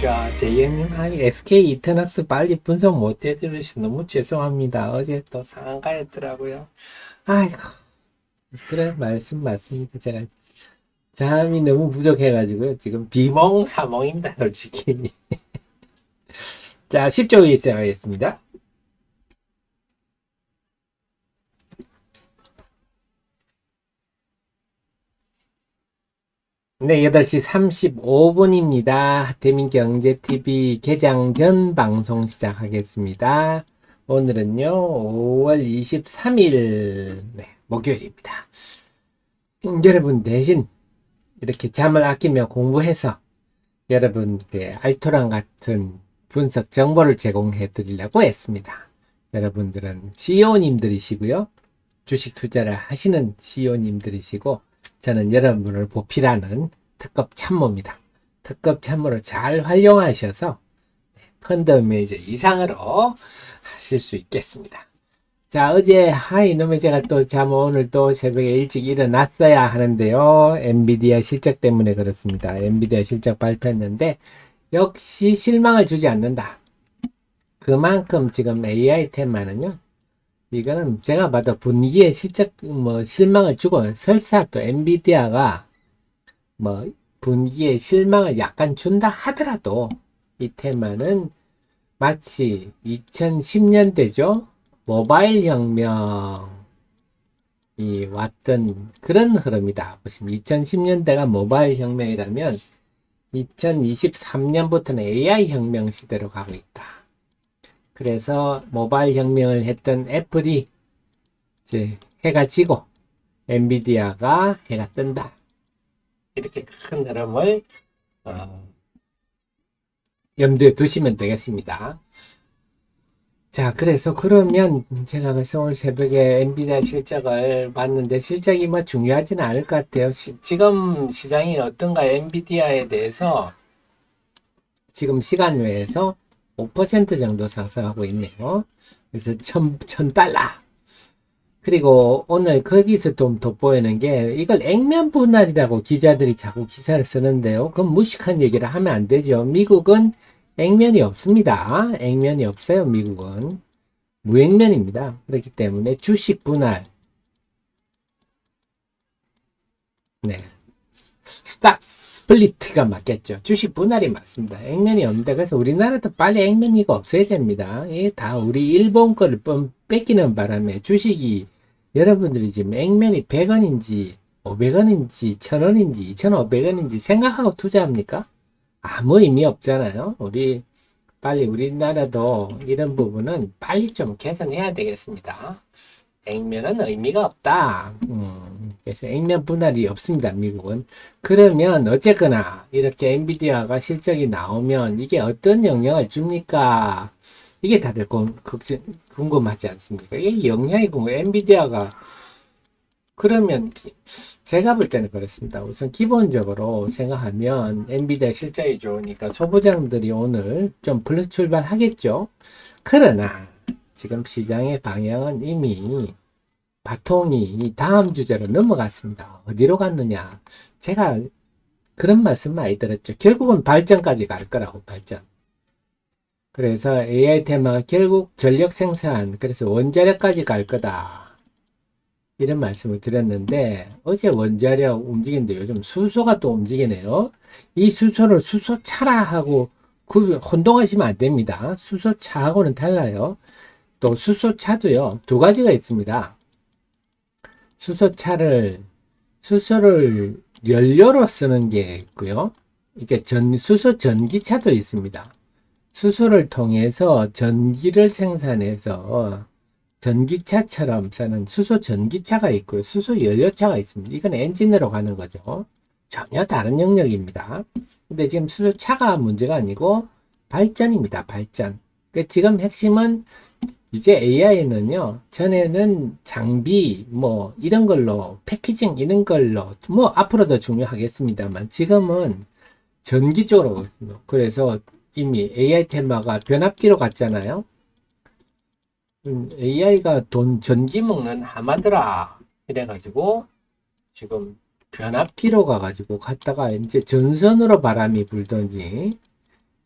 자, JM님, SK 이터낙스 빨리 분석 못 해드려서 너무 죄송합니다. 어제 또 상한가였더라고요. 아이고, 그래, 말씀 맞습니다. 제가 잠이 너무 부족해가지고요. 지금 비몽사몽입니다, 솔직히. 자, 10조 시작하겠습니다. 네, 8시 35분입니다. 하태민경제TV 개장 전 방송 시작하겠습니다. 오늘은요, 5월 23일, 네, 목요일입니다. 여러분 대신 이렇게 잠을 아끼며 공부해서 여러분께 알토란 같은 분석 정보를 제공해 드리려고 했습니다. 여러분들은 CEO님들이시고요. 주식 투자를 하시는 CEO님들이시고, 저는 여러분을 보필하는 특급 참모입니다. 특급 참모를 잘 활용하셔서 펀드 매니저 이상으로 하실 수 있겠습니다. 자, 어제 이놈의 제가 또 오늘 또 새벽에 일찍 일어났어야 하는데요. 엔비디아 실적 때문에 그렇습니다. 엔비디아 실적 발표했는데 역시 실망을 주지 않는다. 그만큼 지금 AI 테마는요, 이거는 제가 봐도 분기에 실망을 주고, 설사 또 엔비디아가 분기에 실망을 약간 준다 하더라도 이 테마는 마치 2010년대죠. 모바일 혁명이 왔던 그런 흐름이다. 보시면 2010년대가 모바일 혁명이라면 2023년부터는 AI 혁명 시대로 가고 있다. 그래서 모바일 혁명을 했던 애플이 이제 해가 지고 엔비디아가 해가 뜬다. 이렇게 큰 흐름을 염두에 두시면 되겠습니다. 자, 그래서 그러면 제가 그래서 오늘 새벽에 엔비디아 실적을 봤는데 실적이 중요하지는 않을 것 같아요. 지금 시장이 어떤가, 엔비디아에 대해서 지금 시간 외에서 5% 정도 상승하고 있네요. 그래서 1000달러. 그리고 오늘 거기서 좀 돋보이는 게, 이걸 액면 분할이라고 기자들이 자꾸 기사를 쓰는데요. 그건 무식한 얘기를 하면 안 되죠. 미국은 액면이 없습니다. 액면이 없어요. 미국은 무액면입니다. 그렇기 때문에 주식 분할, 네, 스탁 스플리트가 맞겠죠. 주식 분할이 맞습니다. 액면이 없는데, 그래서 우리나라도 빨리 액면이가 없어야 됩니다. 이게 다 우리 일본 거를 뺏기는 바람에 주식이, 여러분들이 지금 액면이 100원인지 500원인지 1000원인지 2500원인지 생각하고 투자합니까? 아무 의미 없잖아요. 빨리 우리나라도 이런 부분은 빨리 좀 개선해야 되겠습니다. 액면은 의미가 없다. 그래서 액면 분할이 없습니다. 미국은. 그러면 어쨌거나 이렇게 엔비디아가 실적이 나오면 이게 어떤 영향을 줍니까? 이게 다들 궁금하지 않습니까? 이게 영향이 엔비디아가, 그러면 제가 볼 때는 그렇습니다. 우선 기본적으로 생각하면 엔비디아 실적이 좋으니까 소부장들이 오늘 좀 플러스 출발하겠죠. 그러나 지금 시장의 방향은 이미 바통이 다음 주제로 넘어갔습니다. 어디로 갔느냐? 제가 그런 말씀 많이 들었죠. 결국은 발전까지 갈 거라고, 발전. 그래서 AI 테마가 결국 전력 생산, 그래서 원자력까지 갈 거다. 이런 말씀을 드렸는데, 어제 원자력 움직이는데 요즘 수소가 또 움직이네요. 이 수소를 수소차라 하고 혼동하시면 안 됩니다. 수소차하고는 달라요. 또 수소차도요, 두 가지가 있습니다. 수소를 연료로 쓰는 게 있고요. 이게 수소 전기차도 있습니다. 수소를 통해서 전기를 생산해서 전기차처럼 쓰는 수소 전기차가 있고요. 수소 연료차가 있습니다. 이건 엔진으로 가는 거죠. 전혀 다른 영역입니다. 근데 지금 수소차가 문제가 아니고 발전입니다. 발전. 지금 핵심은 이제 AI는요, 전에는 장비, 이런 걸로, 패키징, 이런 걸로, 앞으로도 중요하겠습니다만, 지금은 전기 쪽으로, 그래서 이미 AI 테마가 변압기로 갔잖아요. AI가 전기 먹는 하마더라. 이래가지고, 지금 변압기로 가가지고 갔다가 이제 전선으로 바람이 불던지,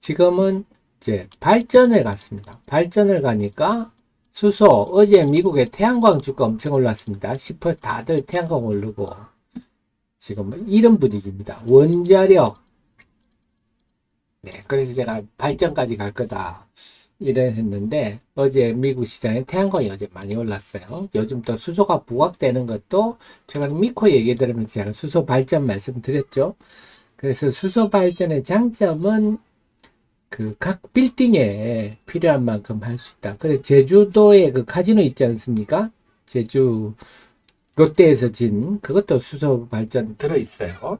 지금은 이제 발전을 갔습니다. 발전을 가니까 수소, 어제 미국의 태양광 주가 엄청 올랐습니다. 10% 다들 태양광 오르고, 지금 이런 분위기입니다. 원자력. 네, 그래서 제가 발전까지 갈 거다. 이래 했는데, 어제 미국 시장에 태양광이 어제 많이 올랐어요. 요즘 또 수소가 부각되는 것도, 제가 미코 얘기 들으면 제가 수소 발전 말씀드렸죠. 그래서 수소 발전의 장점은 그 각 빌딩에 필요한 만큼 할 수 있다. 그래, 제주도에 그 카지노 있지 않습니까? 제주 롯데에서 진 그것도 수소 발전 들어있어요.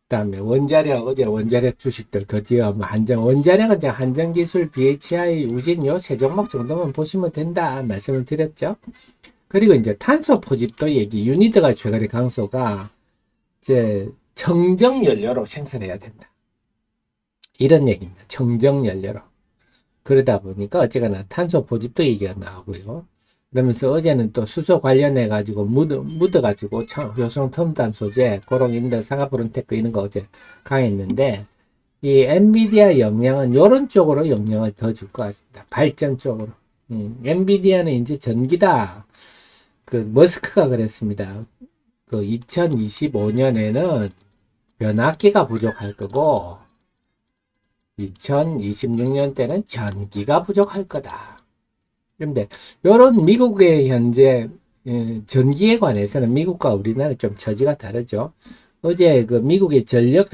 그다음에 원자력, 어제 원자력 주식들 드디어 뭐 원자력은 이제 한전기술, BHI, 우진 요 세 종목 정도만 보시면 된다 말씀을 드렸죠. 그리고 이제 탄소 포집도 얘기, 유니드가 최근에 강소가 이제 청정 연료로 생산해야 된다. 이런 얘기입니다. 청정 연료로. 그러다 보니까 어쨌거나 탄소 포집도 얘기가 나오고요. 그러면서 어제는 또 수소 관련해 가지고 묻어 가지고 효성 첨단 소재, 고롱인더, 상하브론테크 이런 거 어제 강했는데, 이 엔비디아 영향은 이런 쪽으로 영향을 더 줄 것 같습니다. 발전 쪽으로. 엔비디아는 이제 전기다. 그 머스크가 그랬습니다. 그 2025년에는 변압기가 부족할 거고 2026년 때는 전기가 부족할 거다. 그런데 이런 미국의 현재 전기에 관해서는 미국과 우리나라 좀 처지가 다르죠. 어제 그 미국의 전력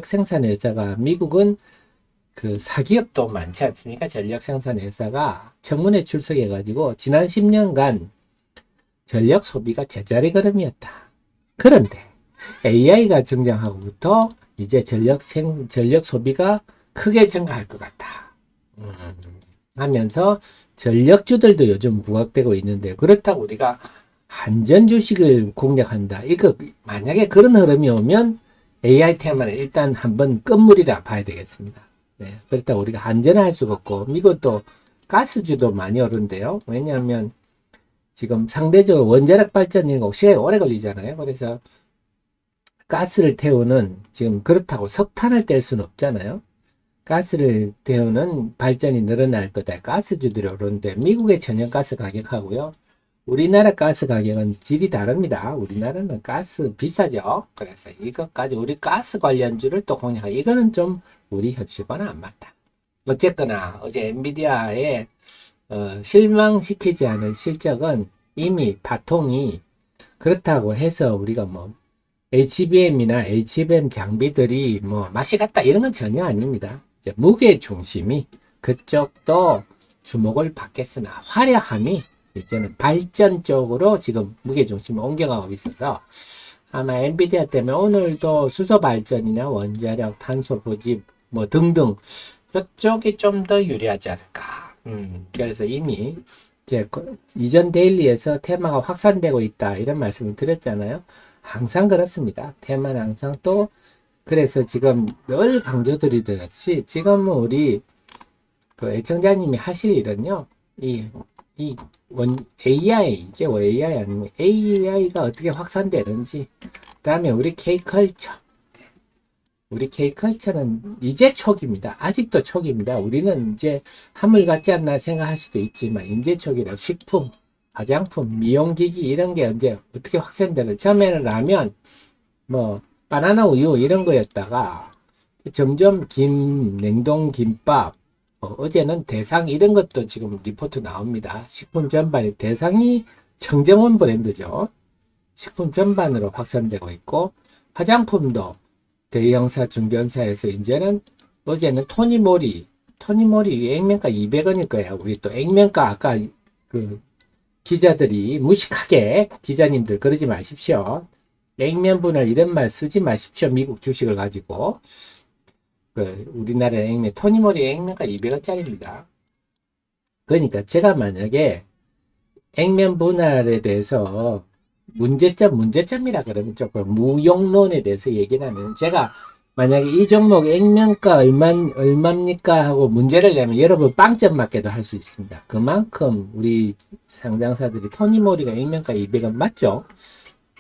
생산 회사가, 미국은 그 사기업도 많지 않습니까? 전력 생산 회사가 청문회 출석해 가지고 지난 10년간 전력 소비가 제자리 걸음이었다. 그런데 AI가 등장하고부터 이제 전력 소비가 크게 증가할 것 같다. 하면서 전력주들도 요즘 부각되고 있는데, 그렇다고 우리가 한전 주식을 공략한다. 이거 만약에 그런 흐름이 오면 AI 테마는 일단 한번 끝물이라 봐야 되겠습니다. 네, 그렇다고 우리가 한전을 할 수가 없고, 미국도 가스주도 많이 오른대요. 왜냐하면 지금 상대적으로 원자력 발전이 시간이 오래 걸리잖아요. 그래서 가스를 태우는, 지금 그렇다고 석탄을 뗄 수는 없잖아요. 가스를 태우는 발전이 늘어날 거다. 가스주들이 오르는데, 미국의 천연가스 가격하고요, 우리나라 가스 가격은 질이 다릅니다. 우리나라는 가스 비싸죠. 그래서 이것까지 우리 가스 관련주를 또 공략하고, 이거는 좀 우리 현실과는 안 맞다. 어쨌거나 어제 엔비디아에 실망시키지 않은 실적은 이미 바통이, 그렇다고 해서 우리가 뭐 HBM이나 HBM 장비들이 뭐 맛이 갔다 이런 건 전혀 아닙니다. 이제 무게 중심이 그쪽도 주목을 받겠으나, 화려함이 이제는 발전 쪽으로 지금 무게 중심을 옮겨가고 있어서, 아마 엔비디아 때문에 오늘도 수소 발전이나 원자력, 탄소 포집 뭐 등등 이쪽이 좀 더 유리하지 않을까. 그래서 이미 이제 이전 데일리에서 테마가 확산되고 있다 이런 말씀을 드렸잖아요. 항상 그렇습니다. 테마는 항상 또, 그래서 지금 늘 강조드리듯이 지금은 우리 그 애청자님이 하실 일은요, AI, 이제 AI 아니면 AI가 어떻게 확산되는지, 그 다음에 우리 K컬처. 우리 K컬처는 이제 초기입니다. 아직도 초기입니다. 우리는 이제 한물 같지 않나 생각할 수도 있지만, 이제 초기라 식품, 화장품, 미용기기 이런 게 이제 어떻게 확산되는, 처음에는 라면, 뭐 바나나 우유 이런 거였다가 점점 냉동 김밥, 어제는 대상 이런 것도 지금 리포트 나옵니다. 식품 전반이, 대상이 청정원 브랜드죠. 식품 전반으로 확산되고 있고, 화장품도 대형사, 중견사에서 이제는, 어제는 토니모리 액면가 200원일 거예요. 우리 또 액면가, 아까 그 기자들이 무식하게, 기자님들 그러지 마십시오. 액면 분할 이런 말 쓰지 마십시오. 미국 주식을 가지고. 우리나라 액면, 토니모리 액면가 200원짜리입니다. 그러니까 제가 만약에 액면 분할에 대해서 문제점이라 그러면 조금 무용론에 대해서 얘기를 하면, 제가 만약에 이 종목 액면가 얼마입니까 하고 문제를 내면 여러분 빵점 맞게도 할 수 있습니다. 그만큼 우리 상장사들이 토니모리가 액면가 200원 맞죠?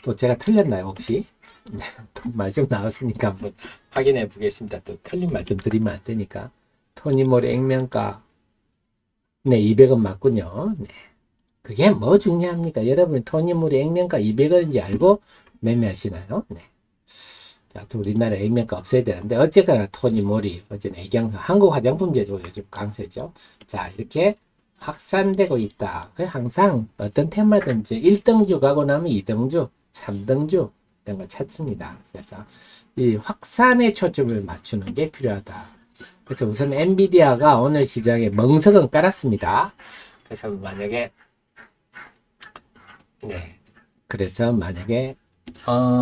또 제가 틀렸나요 혹시? 네, 또 말씀 나왔으니까 한번 확인해 보겠습니다. 또 틀린 말씀 드리면 안 되니까. 토니모리 액면가, 네, 200원 맞군요. 네. 그게 뭐 중요합니까? 여러분, 토니모리 액면가 200원인지 알고 매매하시나요? 네. 자, 또 우리나라 액면가 없어야 되는데, 어쨌거나 토니모리, 어제는 애경사, 한국 화장품 제조 요즘 강세죠. 자, 이렇게 확산되고 있다. 그 항상 어떤 테마든지 1등주 가고 나면 2등주, 3등주 이런 거 찾습니다. 그래서 이 확산에 초점을 맞추는 게 필요하다. 그래서 우선 엔비디아가 오늘 시장에 멍석은 깔았습니다. 그래서 만약에 네, 그래서 만약에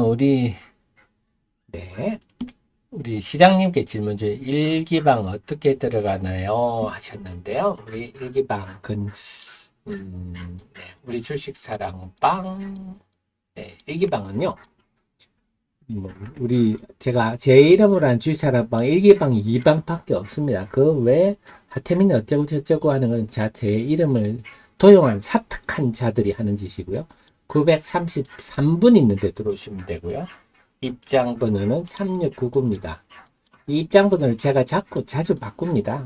우리 네, 우리 시장님께 질문 중에 일기방 어떻게 들어가나요? 하셨는데요. 우리 일기방은 네, 우리 주식사랑방 네, 일기방은요. 우리 제가 제 이름으로 한 주식사랑방 1기방, 2기방밖에 없습니다. 그 외에 하태민이 어쩌고 저쩌고 하는 건 제 이름을 도용한 사특한 자들이 하는 짓이고요. 933분 있는데 들어오시면 되고요. 입장 번호는 3699입니다. 이 입장 번호를 제가 자주 바꿉니다.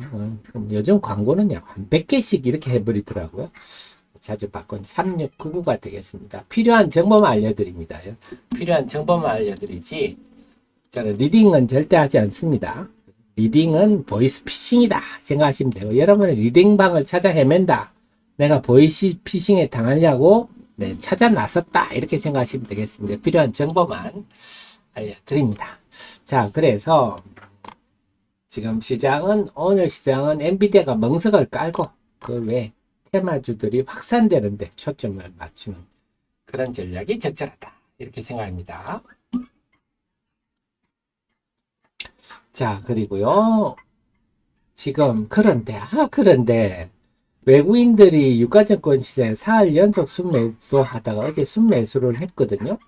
요즘 광고는 한 100개씩 이렇게 해버리더라고요. 자주 바꾼 3699가 되겠습니다. 필요한 정보만 알려드립니다. 필요한 정보만 알려드리지 저는 리딩은 절대 하지 않습니다. 리딩은 보이스피싱이다 생각하시면 되고 여러분은 리딩방을 찾아 헤맨다. 내가 보이스피싱에 당하냐고 네, 찾아 나섰다 이렇게 생각하시면 되겠습니다. 필요한 정보만 알려드립니다. 자, 그래서 지금 오늘 시장은 엔비디아가 멍석을 깔고 그 외 테마주들이 확산되는데 초점을 맞추는 그런 전략이 적절하다 이렇게 생각합니다. 자, 그리고요 지금 그런데 외국인들이 유가증권 시장에 4일 연속 순매수 하다가 어제 순매수를 했거든요.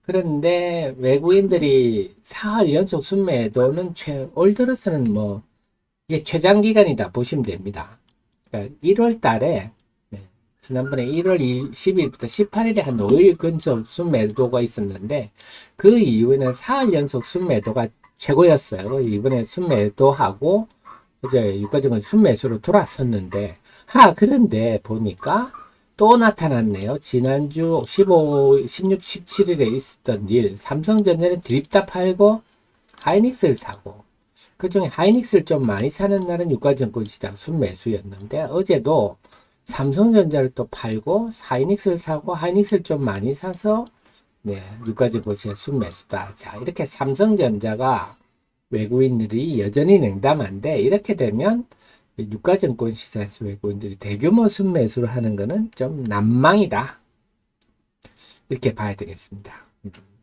그런데 외국인들이 4일 연속 순매도는 올 들어서는 뭐 이게 최장기간이다 보시면 됩니다. 그러니까 1월 달에 지난번에 1월 10일부터 18일에 한 5일 근처 순매도가 있었는데 그 이후에는 4일 연속 순매도가 최고였어요. 이번에 순매도하고 이제 유가증권 순매수로 돌아섰는데 그런데 보니까 또 나타났네요. 지난주 15, 16, 17일에 있었던 일 삼성전자는 드립다 팔고 하이닉스를 사고 그중에 하이닉스를 좀 많이 사는 날은 유가증권 시장 순매수였는데 어제도 삼성전자를 또 팔고 하이닉스를 사고 하이닉스를 좀 많이 사서 네, 유가증권 시장 순매수다. 자, 이렇게 삼성전자가 외국인들이 여전히 냉담한데 이렇게 되면 유가증권 시장에서 외국인들이 대규모 순매수를 하는 것은 좀 난망이다. 이렇게 봐야 되겠습니다.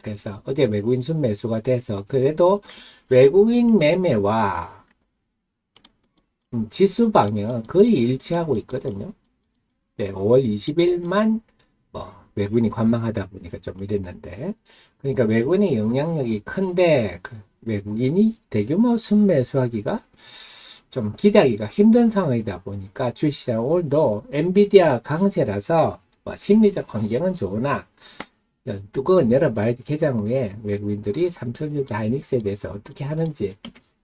그래서 어제 외국인 순매수가 돼서 그래도 외국인 매매와 지수 방향은 거의 일치하고 있거든요. 네, 5월 20일만 뭐 외국인이 관망하다 보니까 좀 이랬는데 그러니까 외국인의 영향력이 큰데 외국인이 대규모 순매수하기가 좀 기대하기가 힘든 상황이다 보니까 주식시장 오늘도 엔비디아 강세라서 뭐 심리적 환경은 좋으나 뚜껑은 열어봐야 돼. 개장 후에 외국인들이 삼성전자 하이닉스에 대해서 어떻게 하는지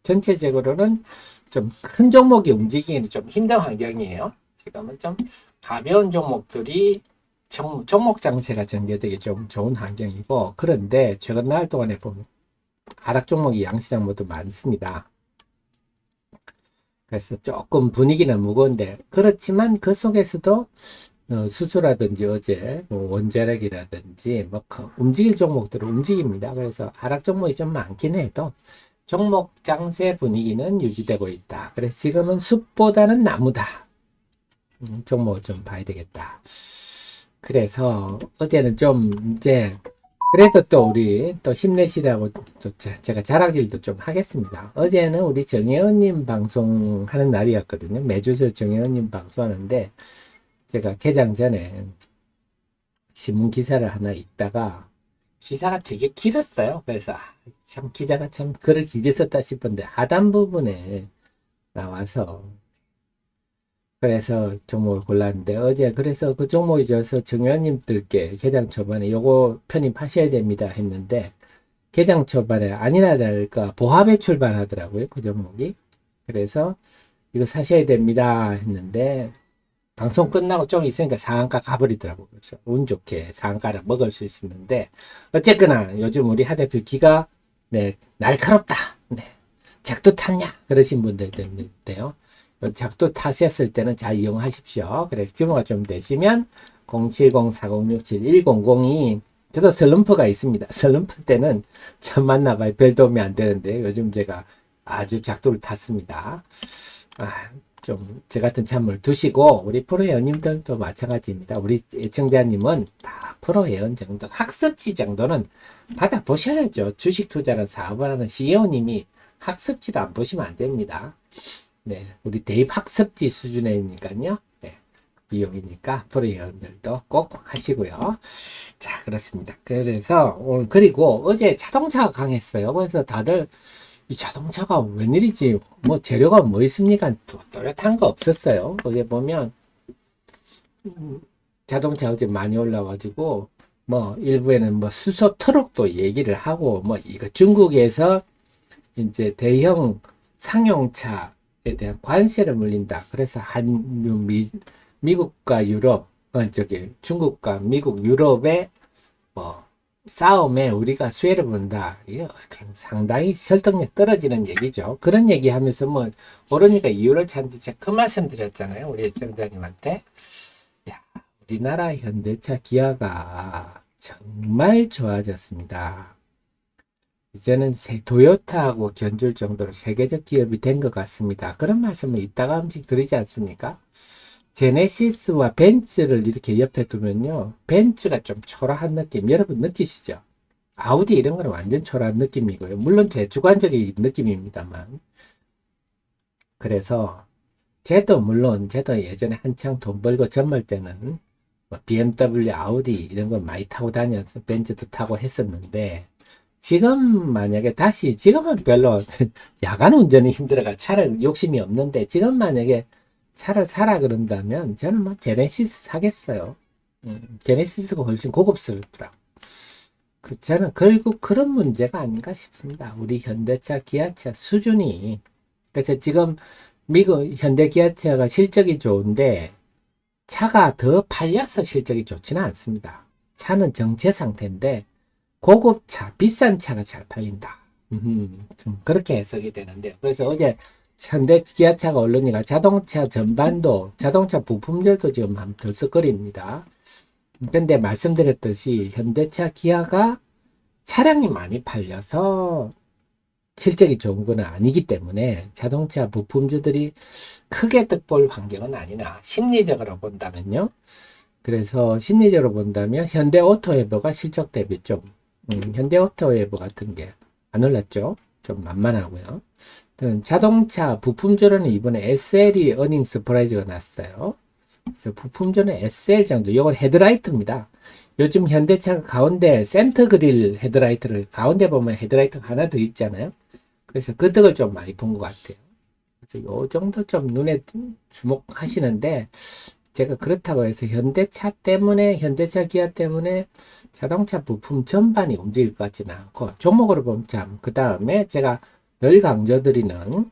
전체적으로는 좀 큰 종목이 움직이기는 좀 힘든 환경이에요. 지금은 좀 가벼운 종목들이 종목 장세가 전개되기 좀 좋은 환경이고 그런데 최근 날 동안에 보면 하락 종목이 양시장 모두 많습니다. 그래서 조금 분위기는 무거운데 그렇지만 그 속에서도 수소라든지 어제 뭐 원자력이라든지 뭐 움직일 종목들은 움직입니다. 그래서 하락 종목이 좀 많긴 해도 종목 장세 분위기는 유지되고 있다. 그래서 지금은 숲보다는 나무다. 종목을 좀 봐야 되겠다. 그래서 어제는 좀 이제 그래도 또 우리 또 힘내시라고 또 제가 자랑질도 좀 하겠습니다. 어제는 우리 정혜원님 방송하는 날이었거든요. 매주 정혜원님 방송하는데 제가 개장 전에 신문 기사를 하나 읽다가 기사가 되게 길었어요. 그래서 참 기자가 참 글을 길게 썼다 싶은데 하단 부분에 나와서 그래서 종목을 골랐는데 어제 그래서 그 종목이 줘서 정의원님들께 개장 초반에 요거 편입하셔야 됩니다 했는데 개장 초반에 아니나 다를까 보합에 출발하더라고요. 그 종목이. 그래서 이거 사셔야 됩니다 했는데 방송 끝나고 좀 있으니까 상한가 가버리더라고요. 그래서 운 좋게 상한가를 먹을 수 있었는데 어쨌거나 요즘 우리 하 대표 기가 네, 날카롭다. 네. 작두 탔냐? 그러신 분들도 있는데요. 작두 타셨을 때는 잘 이용하십시오. 그래서 규모가 좀 되시면 070-4067-1002 저도 슬럼프가 있습니다. 슬럼프 때는 처음 만나봐야 별 도움이 안 되는데 요즘 제가 아주 작두를 탔습니다. 좀 저 같은 참을 두시고 우리 프로회원님들도 마찬가지입니다. 우리 애청자님은 다 프로회원 정도 학습지 정도는 받아보셔야죠. 주식 투자는 사업을 하는 CEO님이 학습지도 안 보시면 안 됩니다. 네, 우리 대입 학습지 수준이니까요. 네, 비용이니까 프로회원들도 꼭 하시고요. 자, 그렇습니다. 그래서 오늘 그리고 어제 자동차가 강했어요. 그래서 다들 이 자동차가 웬일이지? 뭐 재료가 뭐 있습니까? 또렷한 거 없었어요. 어제 보면 자동차 어제 많이 올라가지고 뭐 일부에는 뭐 수소 트럭도 얘기를 하고 뭐 이거 중국에서 이제 대형 상용차에 대한 관세를 물린다. 그래서 미국과 유럽, 중국과 미국, 유럽의 뭐 싸움에 우리가 수혜를 본다. 이게 상당히 설득력 떨어지는 얘기죠. 그런 얘기 하면서 뭐 모르니까 이유를 찾는데 제가 그 말씀 드렸잖아요. 우리 시청자님한테. 야, 우리나라 현대차 기아가 정말 좋아졌습니다. 이제는 도요타하고 견줄 정도로 세계적 기업이 된 것 같습니다. 그런 말씀을 이따가 한씩 드리지 않습니까? 제네시스와 벤츠를 이렇게 옆에 두면요. 벤츠가 좀 초라한 느낌 여러분 느끼시죠? 아우디 이런 거는 완전 초라한 느낌이고요. 물론 제 주관적인 느낌입니다만. 그래서 저도 예전에 한창 돈 벌고 젊을 때는 뭐 BMW, 아우디 이런 거 많이 타고 다녀서 벤츠도 타고 했었는데 지금 만약에 다시 지금은 별로 야간 운전이 힘들어가 차를 욕심이 없는데 지금 만약에 차를 사라 그런다면 저는 뭐 제네시스 사겠어요. 제네시스가 훨씬 고급스럽더라고. 저는 결국 그런 문제가 아닌가 싶습니다. 우리 현대차, 기아차 수준이. 그래서 지금 미국 현대 기아차가 실적이 좋은데 차가 더 팔려서 실적이 좋지는 않습니다. 차는 정체 상태인데 고급차, 비싼 차가 잘 팔린다. 좀 그렇게 해석이 되는데요. 그래서 어제 현대 기아차가 오르니까 자동차 전반도, 자동차 부품들도 지금 한 덜썩거립니다. 근데 말씀드렸듯이 현대차 기아가 차량이 많이 팔려서 실적이 좋은 건 아니기 때문에 자동차 부품주들이 크게 득볼 환경은 아니나 심리적으로 본다면요. 그래서 심리적으로 본다면 현대오토웨버가 실적 대비 좀 현대오토웨버 같은 게 안 올랐죠. 좀 만만하고요. 자동차 부품주로는 이번에 SL이 어닝 서프라이즈가 났어요. 그래서 부품주는 SL 정도. 이건 헤드라이트입니다. 요즘 현대차 가운데 센터 그릴 헤드라이트를 가운데 보면 헤드라이트가 하나 더 있잖아요. 그래서 그 덕을 좀 많이 본 것 같아요. 그래서 요 정도 좀 눈에 주목하시는데 제가 그렇다고 해서 현대차 기아 때문에 자동차 부품 전반이 움직일 것 같지는 않고 종목으로 보면 그 다음에 제가 늘 강조드리는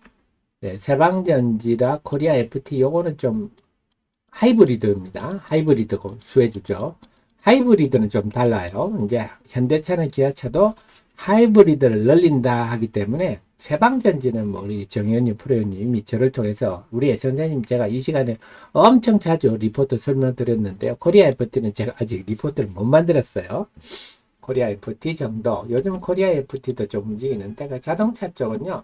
세방전지라 코리아 FT 요거는 좀 하이브리드입니다. 하이브리드고 수혜주죠. 하이브리드는 좀 달라요. 이제 현대차나 기아차도 하이브리드를 늘린다 하기 때문에 세방전지는 뭐 우리 정의원님 프로님이 저를 통해서 우리 애청자님 제가 이 시간에 엄청 자주 리포트 설명드렸는데요. 코리아 FT는 제가 아직 리포트를 못 만들었어요. 코리아 FT 정도. 요즘 코리아 FT도 좀 움직이는 데가 자동차 쪽은요.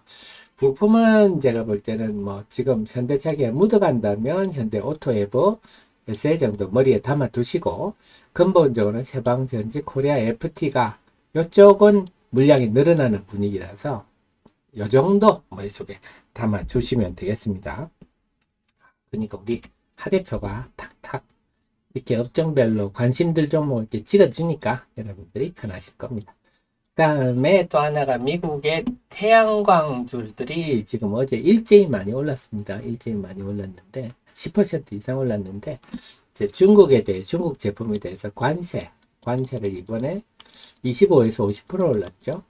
부품은 제가 볼 때는 뭐 지금 현대차기에 묻어간다면 현대오토웨버 SL 정도 머리에 담아 두시고 근본적으로는 세방전지 코리아 FT가 이쪽은 물량이 늘어나는 분위기라서 요 정도 머릿속에 담아 주시면 되겠습니다. 그러니까 우리 하 대표가 탁탁 이렇게 업종별로 관심들 종목 이렇게 찍어주니까 여러분들이 편하실 겁니다. 그 다음에 또 하나가 미국의 태양광주들이 지금 어제 일제히 많이 올랐습니다. 일제히 많이 올랐는데 10% 이상 올랐는데 이제 중국 제품에 대해서 관세를 이번에 25에서 50% 올랐죠.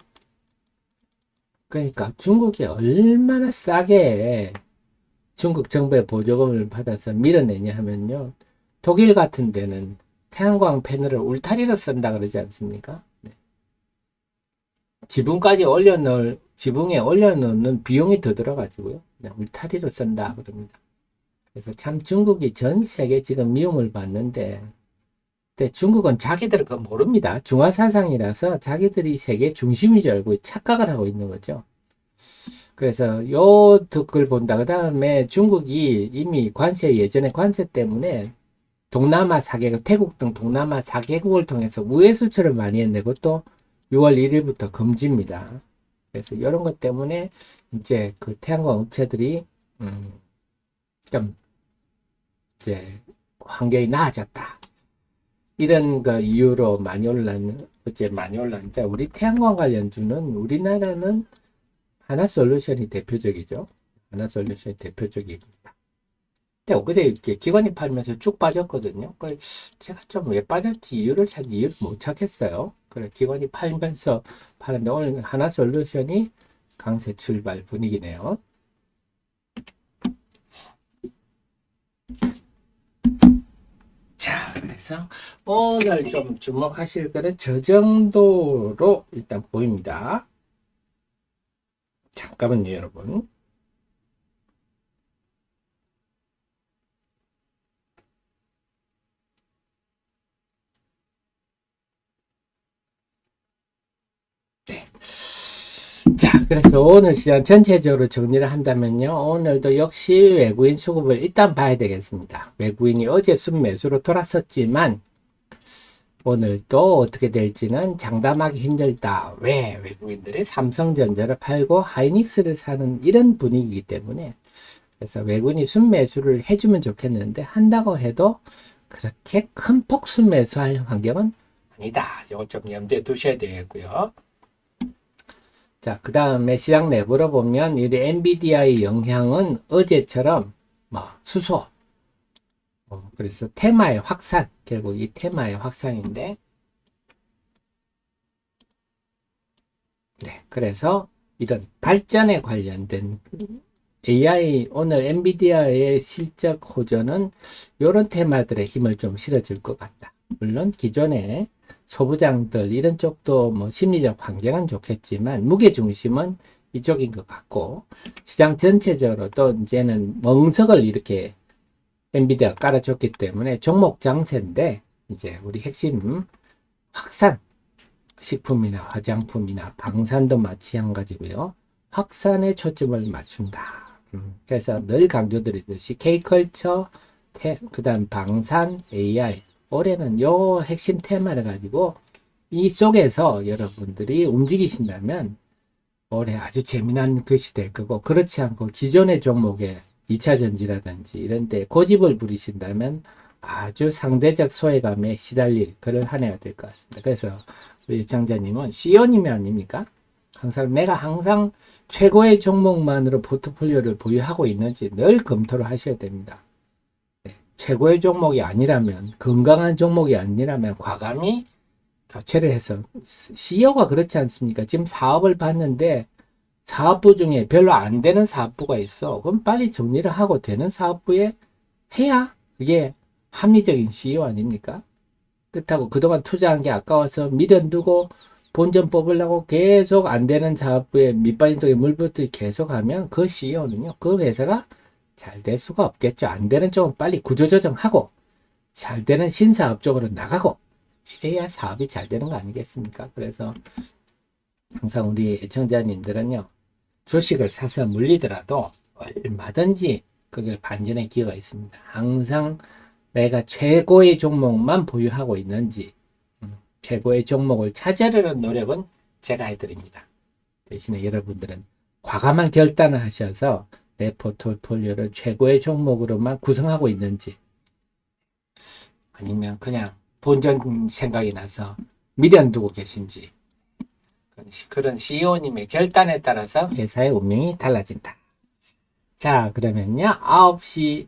그러니까 중국이 얼마나 싸게 중국 정부의 보조금을 받아서 밀어내냐 하면요. 독일 같은 데는 태양광 패널을 울타리로 쓴다 그러지 않습니까? 네. 지붕에 올려놓는 비용이 더 들어가지고요. 그냥 울타리로 쓴다 그럽니다. 그래서 참 중국이 전 세계 지금 미움을 받는데, 근데 중국은 자기들 그 모릅니다. 중화사상이라서 자기들이 세계 중심인 줄 알고 착각을 하고 있는 거죠. 그래서 요 덕을 본다. 그 다음에 중국이 이미 예전에 관세 때문에 동남아 4개국, 태국 등 동남아 4개국을 통해서 우회 수출을 많이 했는데 그것도 6월 1일부터 금지입니다. 그래서 이런 것 때문에 이제 그 태양광 업체들이 좀 이제 환경이 나아졌다. 이런 거 이유로 어째 많이 올랐는데 우리 태양광 관련주는 우리나라는 하나솔루션이 대표적이죠. 하나솔루션이 대표적입니다. 근데 엊그제 이렇게 기관이 팔면서 쭉 빠졌거든요. 제가 좀 왜 빠졌지 이유를 못 찾겠어요. 그래 기관이 팔면서 파는데 오늘 하나솔루션이 강세 출발 분위기네요. 자, 그래서 오늘 좀 주목하실 거는 저 정도로 일단 보입니다. 잠깐만요, 여러분. 네. 자, 그래서 오늘 시장 전체적으로 정리를 한다면요. 오늘도 역시 외국인 수급을 일단 봐야 되겠습니다. 외국인이 어제 순매수로 돌았었지만 오늘도 어떻게 될지는 장담하기 힘들다. 왜? 외국인들이 삼성전자를 팔고 하이닉스를 사는 이런 분위기이기 때문에 그래서 외국인이 순매수를 해주면 좋겠는데 한다고 해도 그렇게 큰 폭 순매수할 환경은 아니다. 이거 좀 염두에 두셔야 되겠고요. 자, 그 다음에 시장 내부로 보면 이 엔비디아의 영향은 어제처럼 수소, 그래서 테마의 확산, 결국 이 테마의 확산인데, 네, 그래서 이런 발전에 관련된 AI, 오늘 엔비디아의 실적 호전은 이런 테마들의 힘을 좀 실어줄 것 같다. 물론 기존에 소부장들 이런 쪽도 뭐 심리적 환경은 좋겠지만 무게 중심은 이쪽인 것 같고 시장 전체적으로 또 이제는 멍석을 이렇게 엔비디아가 깔아줬기 때문에 종목 장세인데 이제 우리 핵심 확산 식품이나 화장품이나 방산도 마찬가지고요. 확산에 초점을 맞춘다. 그래서 늘 강조드리듯이 K컬처, 그 다음 방산, AI 올해는 요 핵심 테마를 가지고 이 속에서 여러분들이 움직이신다면 올해 아주 재미난 것이 될 거고 그렇지 않고 기존의 종목에 2차전지라든지 이런 데 고집을 부리신다면 아주 상대적 소외감에 시달릴 그런 한 해가 될 것 같습니다. 그래서 우리 시청자님은 CEO님이 아닙니까? 내가 항상 최고의 종목만으로 포트폴리오를 보유하고 있는지 늘 검토를 하셔야 됩니다. 네, 최고의 종목이 아니라면, 건강한 종목이 아니라면 과감히 교체를 해서 CEO가 그렇지 않습니까? 지금 사업을 봤는데 사업부 중에 별로 안 되는 사업부가 있어. 그럼 빨리 정리를 하고 되는 사업부에 해야 그게 합리적인 CEO 아닙니까? 그렇다고 그동안 투자한 게 아까워서 미련두고 본전 뽑으려고 계속 안 되는 사업부에 밑빠진 독에 물 붓듯이 계속 하면 그 CEO는요, 그 회사가 잘 될 수가 없겠죠. 안 되는 쪽은 빨리 구조조정하고 잘 되는 신사업 쪽으로 나가고 이래야 사업이 잘 되는 거 아니겠습니까? 그래서 항상 우리 애청자님들은요, 주식을 사서 물리더라도 얼마든지 그게 반전의 기회가 있습니다. 항상 내가 최고의 종목만 보유하고 있는지 최고의 종목을 찾으려는 노력은 제가 해드립니다. 대신에 여러분들은 과감한 결단을 하셔서 내 포트폴리오를 최고의 종목으로만 구성하고 있는지 아니면 그냥 본전 생각이 나서 미련 두고 계신지 그런 CEO님의 결단에 따라서 회사의 운명이 달라진다. 자, 그러면요 9시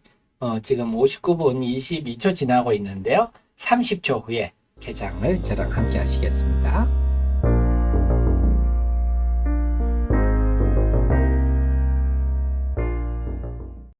지금 59분 22초 지나고 있는데요 30초 후에 개장을 저랑 함께 하시겠습니다.